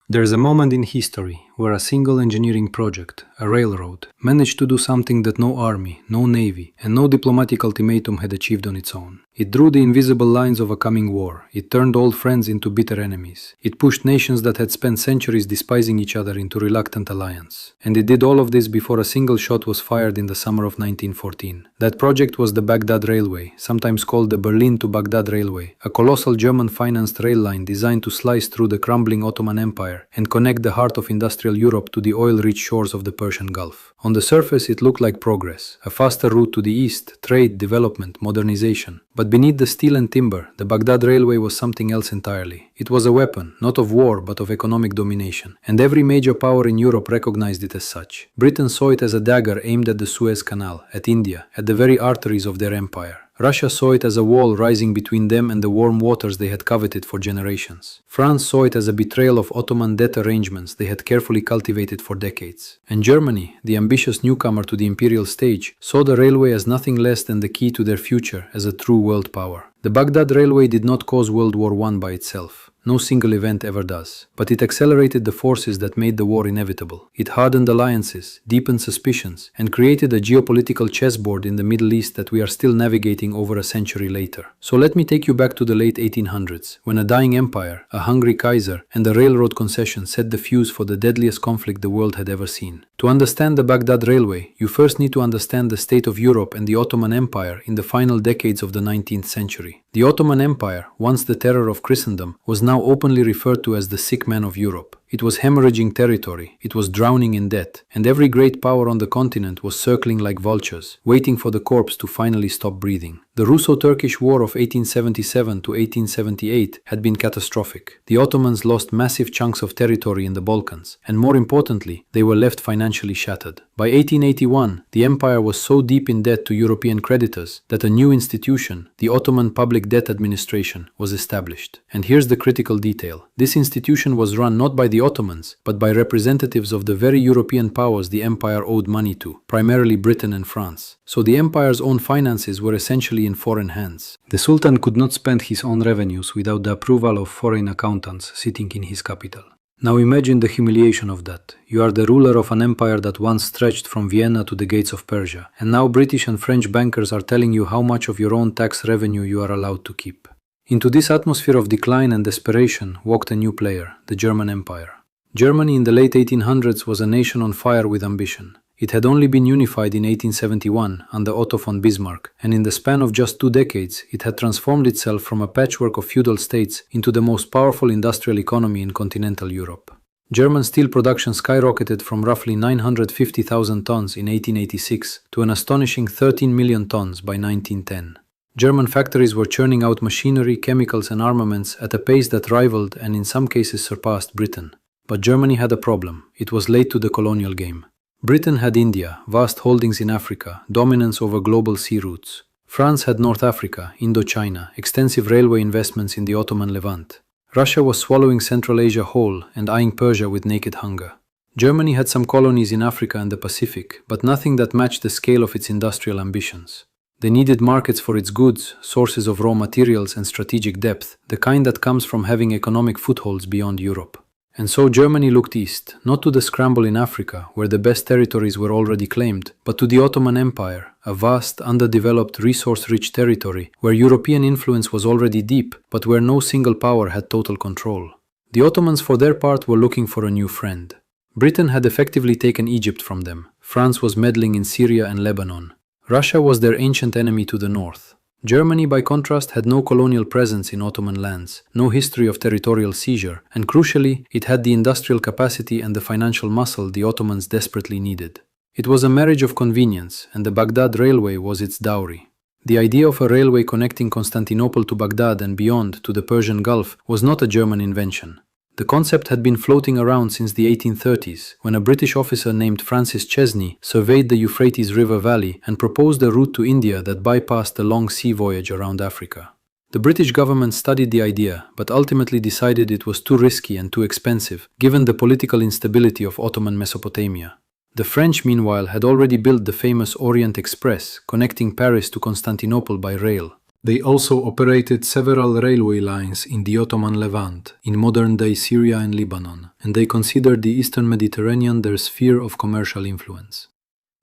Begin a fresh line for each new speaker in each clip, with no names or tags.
There's a moment in history where a single engineering project, a railroad, managed to do something that no army, no navy, and no diplomatic ultimatum had achieved on its own. It drew the invisible lines of a coming war. It turned old friends into bitter enemies. It pushed nations that had spent centuries despising each other into reluctant alliance. And it did all of this before a single shot was fired in the summer of 1914. That project was the Bагдad Railway, sometimes called the Berlin to Bагдad Railway, a colossal German-financed rail line designed to slice through the crumbling Ottoman Empire and connect the heart of industrial Europe to the oil-rich shores of the Persian Gulf. On the surface, it looked like progress, a faster route to the east, trade, development, modernization. But beneath the steel and timber, the Bагдad Railway was something else entirely. It was a weapon, not of war, but of economic domination. And every major power in Europe recognized it as such. Britain saw it as a dagger aimed at the Suez Canal, at India, at the very arteries of their empire. Russia saw it as a wall rising between them and the warm waters they had coveted for generations. France saw it as a betrayal of Ottoman debt arrangements they had carefully cultivated for decades. And Germany, the ambitious newcomer to the imperial stage, saw the railway as nothing less than the key to their future as a true world power. The Bагдad Railway did not cause World War I by itself. No single event ever does. But it accelerated the forces that made the war inevitable. It hardened alliances, deepened suspicions, and created a geopolitical chessboard in the Middle East that we are still navigating over a century later. So let me take you back to the late 1800s, when a dying empire, a hungry Kaiser, and a railroad concession set the fuse for the deadliest conflict the world had ever seen. To understand the Bагдad Railway, you first need to understand the state of Europe and the Ottoman Empire in the final decades of the 19th century. The Ottoman Empire, once the terror of Christendom, was now openly referred to as the sick man of Europe. It was hemorrhaging territory, it was drowning in debt, and every great power on the continent was circling like vultures, waiting for the corpse to finally stop breathing. The Russo-Turkish War of 1877 to 1878 had been catastrophic. The Ottomans lost massive chunks of territory in the Balkans, and more importantly, they were left financially shattered. By 1881, the empire was so deep in debt to European creditors that a new institution, the Ottoman Public Debt Administration, was established. And here's the critical detail. This institution was run not by the Ottomans, but by representatives of the very European powers the empire owed money to, primarily Britain and France. So the empire's own finances were essentially in foreign hands. The Sultan could not spend his own revenues without the approval of foreign accountants sitting in his capital. Now imagine the humiliation of that. You are the ruler of an empire that once stretched from Vienna to the gates of Persia, and now British and French bankers are telling you how much of your own tax revenue you are allowed to keep. Into this atmosphere of decline and desperation walked a new player, the German Empire. Germany in the late 1800s was a nation on fire with ambition. It had only been unified in 1871 under Otto von Bismarck, and in the span of just 2 decades, it had transformed itself from a patchwork of feudal states into the most powerful industrial economy in continental Europe. German steel production skyrocketed from roughly 950,000 tons in 1886 to an astonishing 13 million tons by 1910. German factories were churning out machinery, chemicals, and armaments at a pace that rivaled and in some cases surpassed Britain. But Germany had a problem. It was late to the colonial game. Britain had India, vast holdings in Africa, dominance over global sea routes. France had North Africa, Indochina, extensive railway investments in the Ottoman Levant. Russia was swallowing Central Asia whole and eyeing Persia with naked hunger. Germany had some colonies in Africa and the Pacific, but nothing that matched the scale of its industrial ambitions. They needed markets for its goods, sources of raw materials, and strategic depth, the kind that comes from having economic footholds beyond Europe. And so Germany looked east, not to the scramble in Africa, where the best territories were already claimed, but to the Ottoman Empire, a vast, underdeveloped, resource-rich territory where European influence was already deep, but where no single power had total control. The Ottomans, for their part, were looking for a new friend. Britain had effectively taken Egypt from them. France was meddling in Syria and Lebanon. Russia was their ancient enemy to the north. Germany, by contrast, had no colonial presence in Ottoman lands, no history of territorial seizure, and crucially, it had the industrial capacity and the financial muscle the Ottomans desperately needed. It was a marriage of convenience, and the Bагдad Railway was its dowry. The idea of a railway connecting Constantinople to Baghdad and beyond to the Persian Gulf was not a German invention. The concept had been floating around since the 1830s, when a British officer named Francis Chesney surveyed the Euphrates River Valley and proposed a route to India that bypassed the long sea voyage around Africa. The British government studied the idea, but ultimately decided it was too risky and too expensive, given the political instability of Ottoman Mesopotamia. The French, meanwhile, had already built the famous Orient Express, connecting Paris to Constantinople by rail. They also operated several railway lines in the Ottoman Levant, in modern-day Syria and Lebanon, and they considered the Eastern Mediterranean their sphere of commercial influence.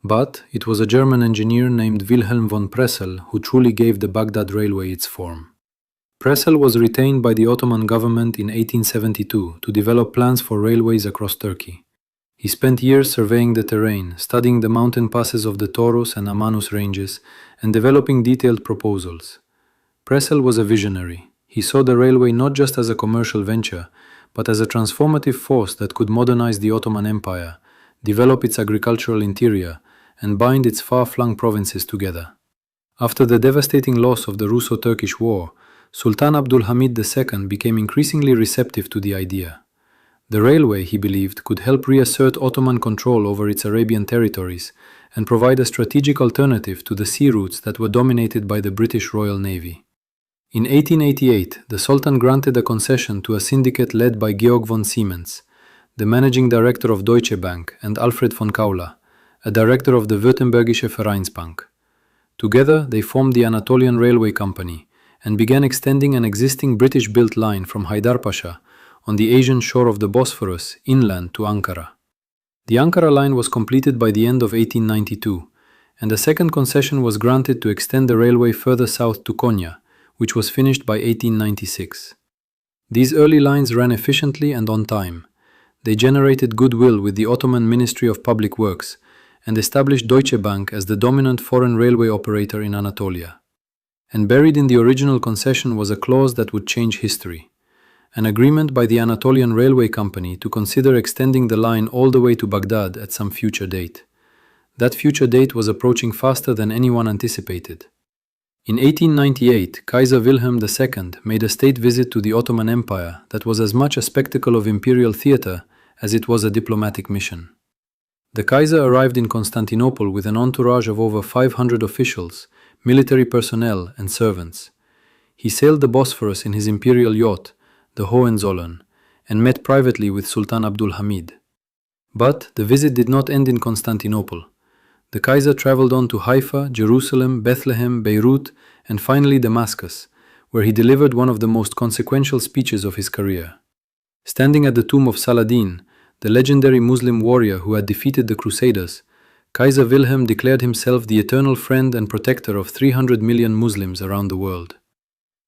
But it was a German engineer named Wilhelm von Pressel who truly gave the Baghdad Railway its form. Pressel was retained by the Ottoman government in 1872 to develop plans for railways across Turkey. He spent years surveying the terrain, studying the mountain passes of the Taurus and Amanus ranges, and developing detailed proposals. Pressel was a visionary. He saw the railway not just as a commercial venture, but as a transformative force that could modernize the Ottoman Empire, develop its agricultural interior, and bind its far-flung provinces together. After the devastating loss of the Russo-Turkish War, Sultan Abdul Hamid II became increasingly receptive to the idea. The railway, he believed, could help reassert Ottoman control over its Arabian territories and provide a strategic alternative to the sea routes that were dominated by the British Royal Navy. In 1888, the Sultan granted a concession to a syndicate led by Georg von Siemens, the managing director of Deutsche Bank, and Alfred von Kaula, a director of the Württembergische Vereinsbank. Together, they formed the Anatolian Railway Company and began extending an existing British-built line from Haydarpasha on the Asian shore of the Bosphorus inland to Ankara. The Ankara line was completed by the end of 1892, and a second concession was granted to extend the railway further south to Konya, which was finished by 1896. These early lines ran efficiently and on time. They generated goodwill with the Ottoman Ministry of Public Works and established Deutsche Bank as the dominant foreign railway operator in Anatolia. And buried in the original concession was a clause that would change history. An agreement by the Anatolian Railway Company to consider extending the line all the way to Baghdad at some future date. That future date was approaching faster than anyone anticipated. In 1898, Kaiser Wilhelm II made a state visit to the Ottoman Empire that was as much a spectacle of imperial theater as it was a diplomatic mission. The Kaiser arrived in Constantinople with an entourage of over 500 officials, military personnel, and servants. He sailed the Bosphorus in his imperial yacht, the Hohenzollern, and met privately with Sultan Abdul Hamid. But the visit did not end in Constantinople. The Kaiser traveled on to Haifa, Jerusalem, Bethlehem, Beirut, and finally Damascus, where he delivered one of the most consequential speeches of his career. Standing at the tomb of Saladin, the legendary Muslim warrior who had defeated the Crusaders, Kaiser Wilhelm declared himself the eternal friend and protector of 300 million Muslims around the world.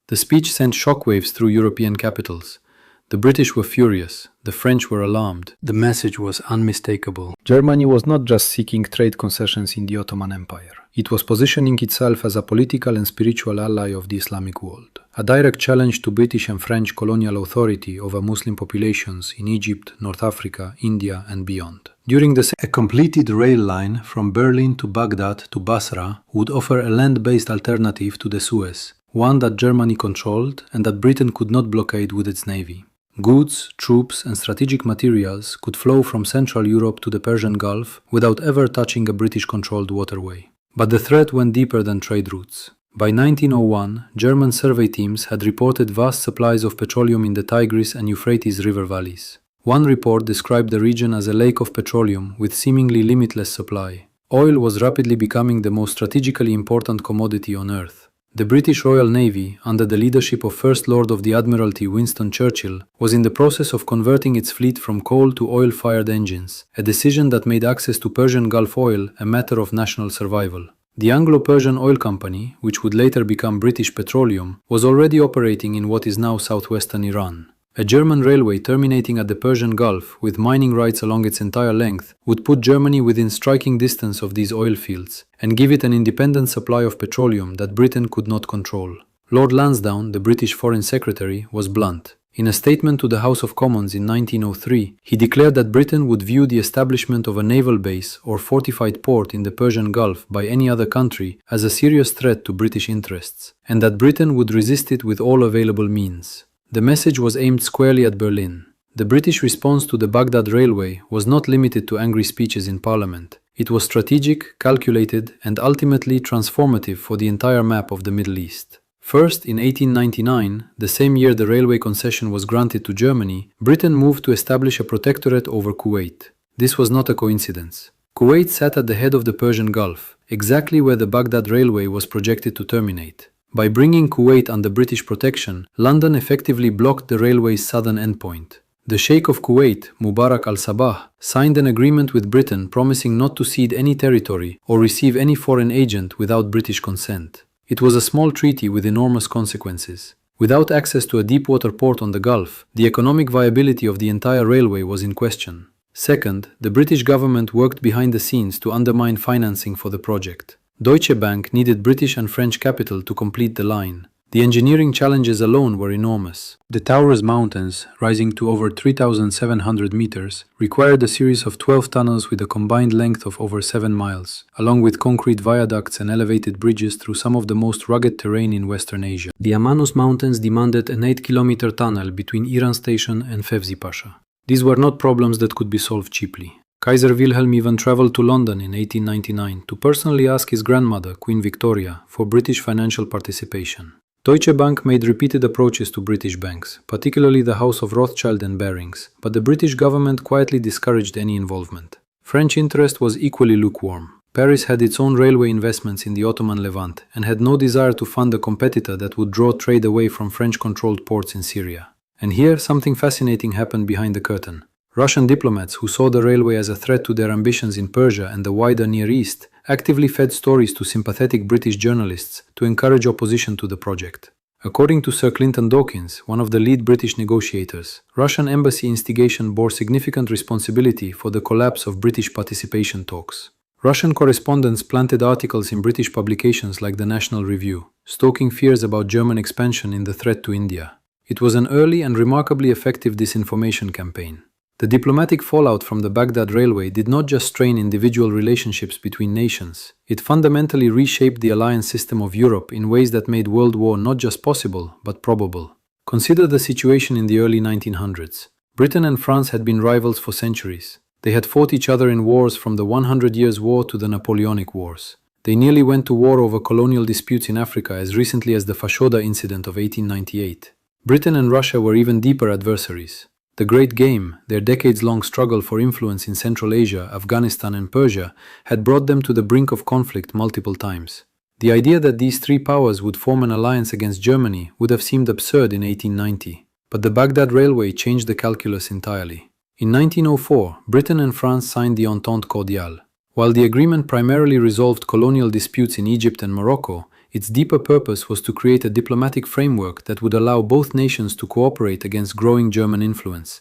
The speech sent shockwaves through European capitals. The British were furious, the French were alarmed. The message was unmistakable. Germany was not just seeking trade concessions in the Ottoman Empire. It was positioning itself as a political and spiritual ally of the Islamic world. A direct challenge to British and French colonial authority over Muslim populations in Egypt, North Africa, India, and beyond. During a completed rail line from Berlin to Baghdad to Basra would offer a land-based alternative to the Suez, one that Germany controlled and that Britain could not blockade with its navy. Goods, troops, and strategic materials could flow from Central Europe to the Persian Gulf without ever touching a British-controlled waterway. But the threat went deeper than trade routes. By 1901, German survey teams had reported vast supplies of petroleum in the Tigris and Euphrates river valleys. One report described the region as a lake of petroleum with seemingly limitless supply. Oil was rapidly becoming the most strategically important commodity on Earth. The British Royal Navy, under the leadership of First Lord of the Admiralty Winston Churchill, was in the process of converting its fleet from coal to oil-fired engines, a decision that made access to Persian Gulf oil a matter of national survival. The Anglo-Persian Oil Company, which would later become British Petroleum, was already operating in what is now southwestern Iran. A German railway terminating at the Persian Gulf, with mining rights along its entire length, would put Germany within striking distance of these oil fields, and give it an independent supply of petroleum that Britain could not control. Lord Lansdowne, the British Foreign Secretary, was blunt. In a statement to the House of Commons in 1903, he declared that Britain would view the establishment of a naval base or fortified port in the Persian Gulf by any other country as a serious threat to British interests, and that Britain would resist it with all available means. The message was aimed squarely at Berlin. The British response to the Baghdad Railway was not limited to angry speeches in Parliament. It was strategic, calculated, and ultimately transformative for the entire map of the Middle East. First, in 1899, the same year the railway concession was granted to Germany, Britain moved to establish a protectorate over Kuwait. This was not a coincidence. Kuwait sat at the head of the Persian Gulf, exactly where the Baghdad Railway was projected to terminate. By bringing Kuwait under British protection, London effectively blocked the railway's southern endpoint. The Sheikh of Kuwait, Mubarak al-Sabah, signed an agreement with Britain promising not to cede any territory or receive any foreign agent without British consent. It was a small treaty with enormous consequences. Without access to a deep-water port on the Gulf, the economic viability of the entire railway was in question. Second, the British government worked behind the scenes to undermine financing for the project. Deutsche Bank needed British and French capital to complete the line. The engineering challenges alone were enormous. The Taurus Mountains, rising to over 3,700 meters, required a series of 12 tunnels with a combined length of over 7 miles, along with concrete viaducts and elevated bridges through some of the most rugged terrain in Western Asia. The Amanus Mountains demanded an 8-kilometer tunnel between Iran Station and Fevzi Pasha. These were not problems that could be solved cheaply. Kaiser Wilhelm even traveled to London in 1899 to personally ask his grandmother, Queen Victoria, for British financial participation. Deutsche Bank made repeated approaches to British banks, particularly the House of Rothschild and Barings, but the British government quietly discouraged any involvement. French interest was equally lukewarm. Paris had its own railway investments in the Ottoman Levant and had no desire to fund a competitor that would draw trade away from French-controlled ports in Syria. And here, something fascinating happened behind the curtain. Russian diplomats who saw the railway as a threat to their ambitions in Persia and the wider Near East actively fed stories to sympathetic British journalists to encourage opposition to the project. According to Sir Clinton Dawkins, one of the lead British negotiators, Russian embassy instigation bore significant responsibility for the collapse of British participation talks. Russian correspondents planted articles in British publications like the National Review, stoking fears about German expansion in the threat to India. It was an early and remarkably effective disinformation campaign. The diplomatic fallout from the Baghdad Railway did not just strain individual relationships between nations, it fundamentally reshaped the alliance system of Europe in ways that made World War not just possible, but probable. Consider the situation in the early 1900s. Britain and France had been rivals for centuries. They had fought each other in wars from the 100 Years' War to the Napoleonic Wars. They nearly went to war over colonial disputes in Africa as recently as the Fashoda incident of 1898. Britain and Russia were even deeper adversaries. The Great Game, their decades-long struggle for influence in Central Asia, Afghanistan and Persia, had brought them to the brink of conflict multiple times. The idea that these three powers would form an alliance against Germany would have seemed absurd in 1890, but the Baghdad Railway changed the calculus entirely. In 1904, Britain and France signed the Entente Cordiale. While the agreement primarily resolved colonial disputes in Egypt and Morocco, its deeper purpose was to create a diplomatic framework that would allow both nations to cooperate against growing German influence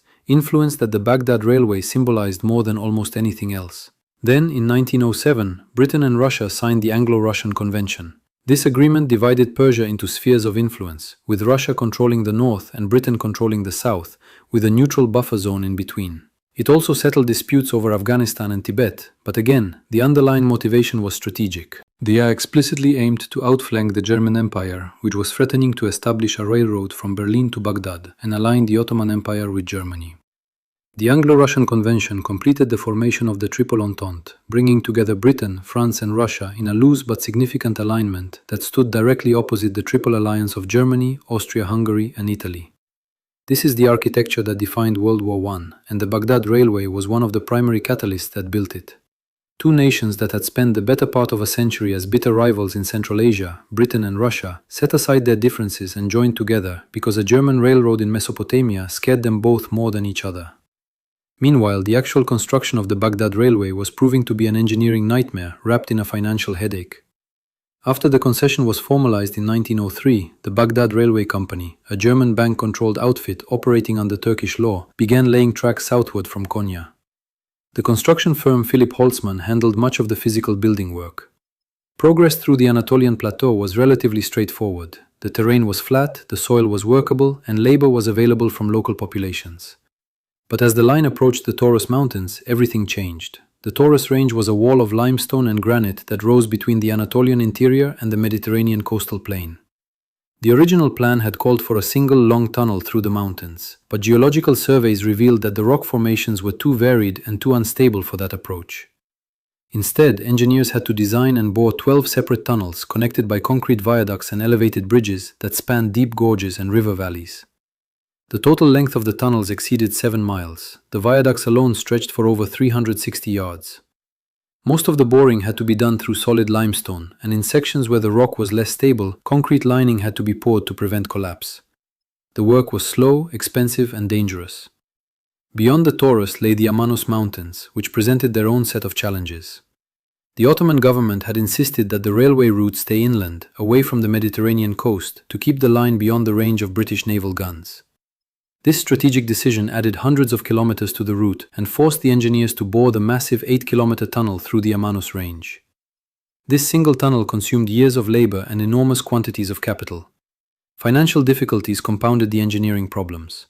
that the Baghdad Railway symbolized more than almost anything else. Then, in 1907, Britain and Russia signed the Anglo-Russian Convention. This agreement divided Persia into spheres of influence, with Russia controlling the north and Britain controlling the south, with a neutral buffer zone in between. It also settled disputes over Afghanistan and Tibet, but again, the underlying motivation was strategic. They are explicitly aimed to outflank the German Empire, which was threatening to establish a railroad from Berlin to Baghdad and align the Ottoman Empire with Germany. The Anglo-Russian Convention completed the formation of the Triple Entente, bringing together Britain, France and Russia in a loose but significant alignment that stood directly opposite the Triple Alliance of Germany, Austria-Hungary and Italy. This is the architecture that defined World War I, and the Baghdad Railway was one of the primary catalysts that built it. Two nations that had spent the better part of a century as bitter rivals in Central Asia, Britain and Russia, set aside their differences and joined together because a German railroad in Mesopotamia scared them both more than each other. Meanwhile, the actual construction of the Baghdad Railway was proving to be an engineering nightmare wrapped in a financial headache. After the concession was formalized in 1903, the Baghdad Railway Company, a German bank-controlled outfit operating under Turkish law, began laying tracks southward from Konya. The construction firm Philip Holtzmann handled much of the physical building work. Progress through the Anatolian plateau was relatively straightforward. The terrain was flat, the soil was workable, and labor was available from local populations. But as the line approached the Taurus Mountains, everything changed. The Taurus Range was a wall of limestone and granite that rose between the Anatolian interior and the Mediterranean coastal plain. The original plan had called for a single long tunnel through the mountains, but geological surveys revealed that the rock formations were too varied and too unstable for that approach. Instead, engineers had to design and bore 12 separate tunnels connected by concrete viaducts and elevated bridges that spanned deep gorges and river valleys. The total length of the tunnels exceeded 7 miles. The viaducts alone stretched for over 360 yards. Most of the boring had to be done through solid limestone, and in sections where the rock was less stable, concrete lining had to be poured to prevent collapse. The work was slow, expensive, and dangerous. Beyond the Taurus lay the Amanus Mountains, which presented their own set of challenges. The Ottoman government had insisted that the railway route stay inland, away from the Mediterranean coast, to keep the line beyond the range of British naval guns. This strategic decision added hundreds of kilometers to the route and forced the engineers to bore the massive 8-kilometer tunnel through the Amanus Range. This single tunnel consumed years of labor and enormous quantities of capital. Financial difficulties compounded the engineering problems.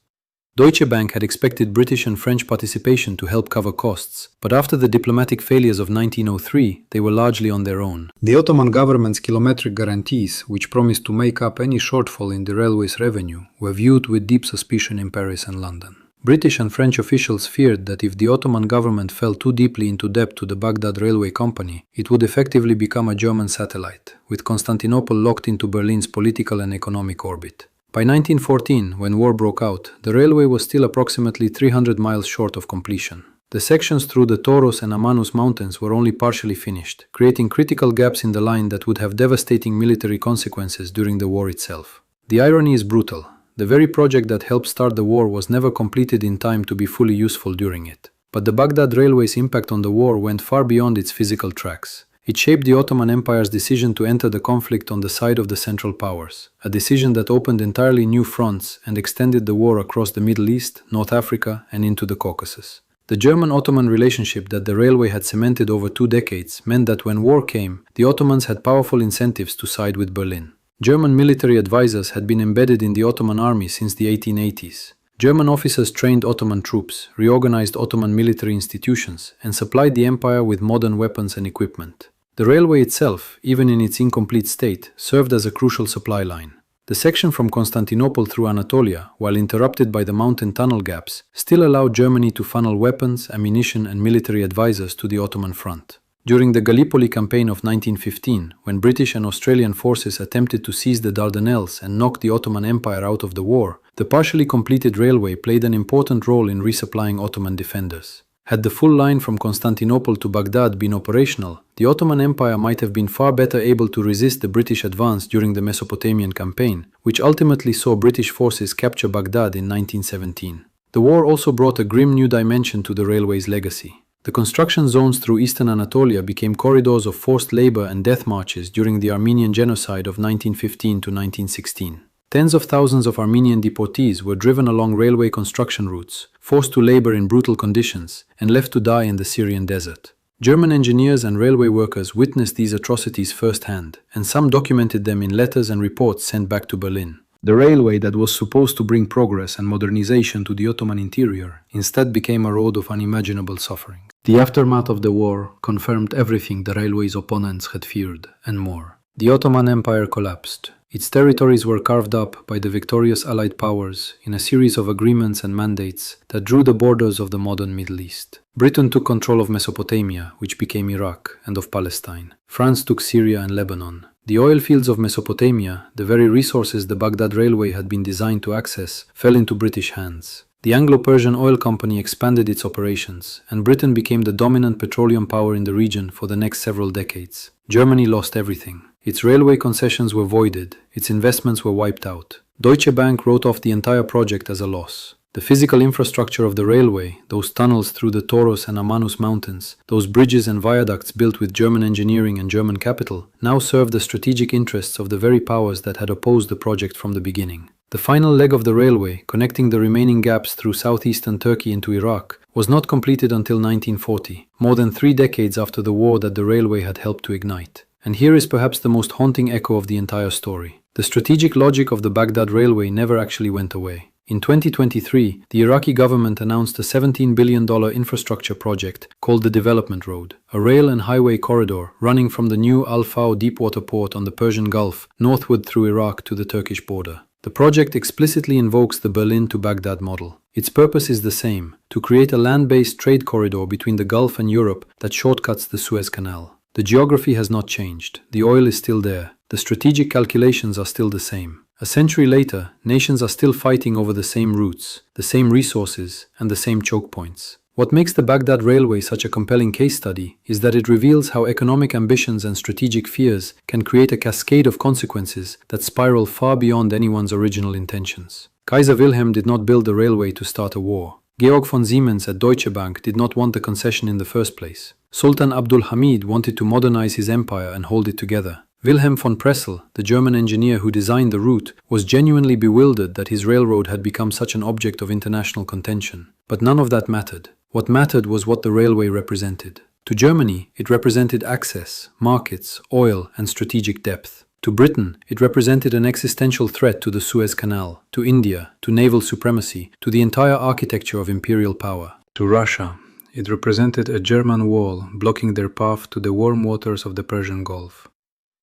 Deutsche Bank had expected British and French participation to help cover costs, but after the diplomatic failures of 1903, they were largely on their own. The Ottoman government's kilometric guarantees, which promised to make up any shortfall in the railway's revenue, were viewed with deep suspicion in Paris and London. British and French officials feared that if the Ottoman government fell too deeply into debt to the Baghdad Railway Company, it would effectively become a German satellite, with Constantinople locked into Berlin's political and economic orbit. By 1914, when war broke out, the railway was still approximately 300 miles short of completion. The sections through the Taurus and Amanus mountains were only partially finished, creating critical gaps in the line that would have devastating military consequences during the war itself. The irony is brutal. The very project that helped start the war was never completed in time to be fully useful during it. But the Baghdad Railway's impact on the war went far beyond its physical tracks. It shaped the Ottoman Empire's decision to enter the conflict on the side of the Central Powers, a decision that opened entirely new fronts and extended the war across the Middle East, North Africa, and into the Caucasus. The German-Ottoman relationship that the railway had cemented over 2 decades meant that when war came, the Ottomans had powerful incentives to side with Berlin. German military advisors had been embedded in the Ottoman army since the 1880s. German officers trained Ottoman troops, reorganized Ottoman military institutions, and supplied the empire with modern weapons and equipment. The railway itself, even in its incomplete state, served as a crucial supply line. The section from Constantinople through Anatolia, while interrupted by the mountain tunnel gaps, still allowed Germany to funnel weapons, ammunition, and military advisors to the Ottoman front. During the Gallipoli campaign of 1915, when British and Australian forces attempted to seize the Dardanelles and knock the Ottoman Empire out of the war, the partially completed railway played an important role in resupplying Ottoman defenders. Had the full line from Constantinople to Baghdad been operational, the Ottoman Empire might have been far better able to resist the British advance during the Mesopotamian campaign, which ultimately saw British forces capture Baghdad in 1917. The war also brought a grim new dimension to the railway's legacy. The construction zones through eastern Anatolia became corridors of forced labor and death marches during the Armenian genocide of 1915 to 1916. Tens of thousands of Armenian deportees were driven along railway construction routes, forced to labor in brutal conditions, and left to die in the Syrian desert. German engineers and railway workers witnessed these atrocities firsthand, and some documented them in letters and reports sent back to Berlin. The railway that was supposed to bring progress and modernization to the Ottoman interior instead became a road of unimaginable suffering. The aftermath of the war confirmed everything the railway's opponents had feared, and more. The Ottoman Empire collapsed. Its territories were carved up by the victorious Allied powers in a series of agreements and mandates that drew the borders of the modern Middle East. Britain took control of Mesopotamia, which became Iraq, and of Palestine. France took Syria and Lebanon. The oil fields of Mesopotamia, the very resources the Baghdad Railway had been designed to access, fell into British hands. The Anglo-Persian Oil Company expanded its operations, and Britain became the dominant petroleum power in the region for the next several decades. Germany lost everything. Its railway concessions were voided, its investments were wiped out. Deutsche Bank wrote off the entire project as a loss. The physical infrastructure of the railway, those tunnels through the Taurus and Amanus mountains, those bridges and viaducts built with German engineering and German capital, now served the strategic interests of the very powers that had opposed the project from the beginning. The final leg of the railway, connecting the remaining gaps through southeastern Turkey into Iraq, was not completed until 1940, more than 3 decades after the war that the railway had helped to ignite. And here is perhaps the most haunting echo of the entire story. The strategic logic of the Baghdad Railway never actually went away. In 2023, the Iraqi government announced a $17 billion infrastructure project called the Development Road, a rail and highway corridor running from the new Al-Faw deepwater port on the Persian Gulf northward through Iraq to the Turkish border. The project explicitly invokes the Berlin to Baghdad model. Its purpose is the same, to create a land-based trade corridor between the Gulf and Europe that shortcuts the Suez Canal. The geography has not changed. The oil is still there. The strategic calculations are still the same. A century later, nations are still fighting over the same routes, the same resources, and the same choke points. What makes the Baghdad Railway such a compelling case study is that it reveals how economic ambitions and strategic fears can create a cascade of consequences that spiral far beyond anyone's original intentions. Kaiser Wilhelm did not build the railway to start a war. Georg von Siemens at Deutsche Bank did not want the concession in the first place. Sultan Abdul Hamid wanted to modernize his empire and hold it together. Wilhelm von Pressel, the German engineer who designed the route, was genuinely bewildered that his railroad had become such an object of international contention. But none of that mattered. What mattered was what the railway represented. To Germany, it represented access, markets, oil, and strategic depth. To Britain, it represented an existential threat to the Suez Canal, to India, to naval supremacy, to the entire architecture of imperial power. To Russia, it represented a German wall blocking their path to the warm waters of the Persian Gulf.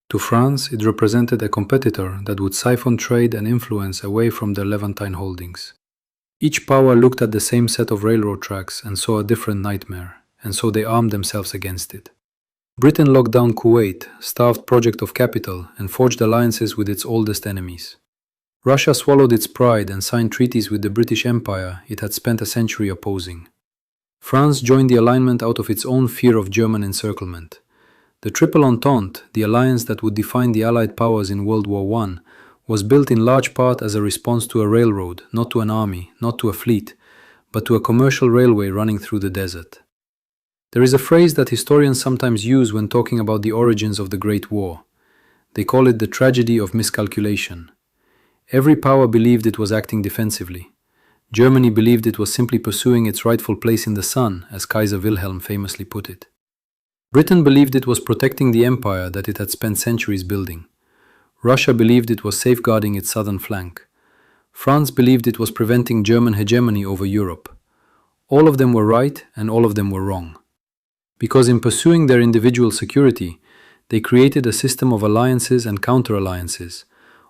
To France, it represented a competitor that would siphon trade and influence away from their Levantine holdings. Each power looked at the same set of railroad tracks and saw a different nightmare, and so they armed themselves against it. Britain locked down Kuwait, starved project of capital, and forged alliances with its oldest enemies. Russia swallowed its pride and signed treaties with the British Empire it had spent a century opposing. France joined the alignment out of its own fear of German encirclement. The Triple Entente, the alliance that would define the Allied powers in World War I, was built in large part as a response to a railroad, not to an army, not to a fleet, but to a commercial railway running through the desert. There is a phrase that historians sometimes use when talking about the origins of the Great War. They call it the tragedy of miscalculation. Every power believed it was acting defensively. Germany believed it was simply pursuing its rightful place in the sun, as Kaiser Wilhelm famously put it. Britain believed it was protecting the empire that it had spent centuries building. Russia believed it was safeguarding its southern flank. France believed it was preventing German hegemony over Europe. All of them were right and all of them were wrong. Because in pursuing their individual security, they created a system of alliances and counter-alliances,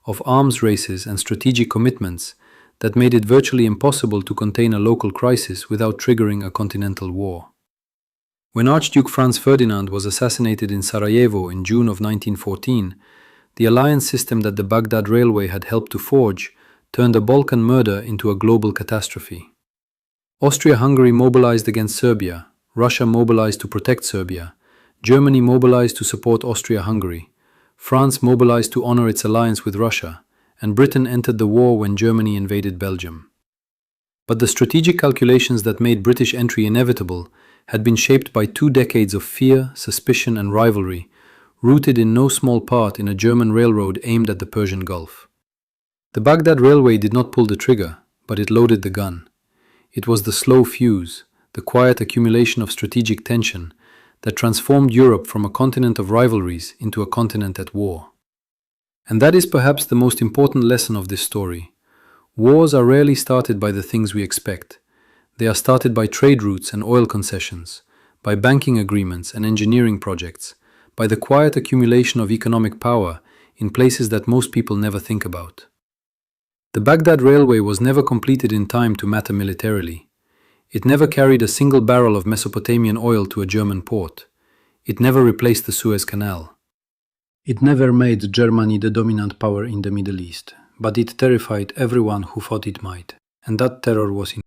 of arms races and strategic commitments that made it virtually impossible to contain a local crisis without triggering a continental war. When Archduke Franz Ferdinand was assassinated in Sarajevo in June of 1914, the alliance system that the Baghdad Railway had helped to forge turned a Balkan murder into a global catastrophe. Austria-Hungary mobilized against Serbia, Russia mobilized to protect Serbia, Germany mobilized to support Austria-Hungary, France mobilized to honor its alliance with Russia, and Britain entered the war when Germany invaded Belgium. But the strategic calculations that made British entry inevitable had been shaped by 2 decades of fear, suspicion, and rivalry, rooted in no small part in a German railroad aimed at the Persian Gulf. The Baghdad Railway did not pull the trigger, but it loaded the gun. It was the slow fuse, the quiet accumulation of strategic tension that transformed Europe from a continent of rivalries into a continent at war. And that is perhaps the most important lesson of this story. Wars are rarely started by the things we expect. They are started by trade routes and oil concessions, by banking agreements and engineering projects, by the quiet accumulation of economic power in places that most people never think about. The Baghdad Railway was never completed in time to matter militarily. It never carried a single barrel of Mesopotamian oil to a German port. It never replaced the Suez Canal. It never made Germany the dominant power in the Middle East, but it terrified everyone who thought it might, and that terror was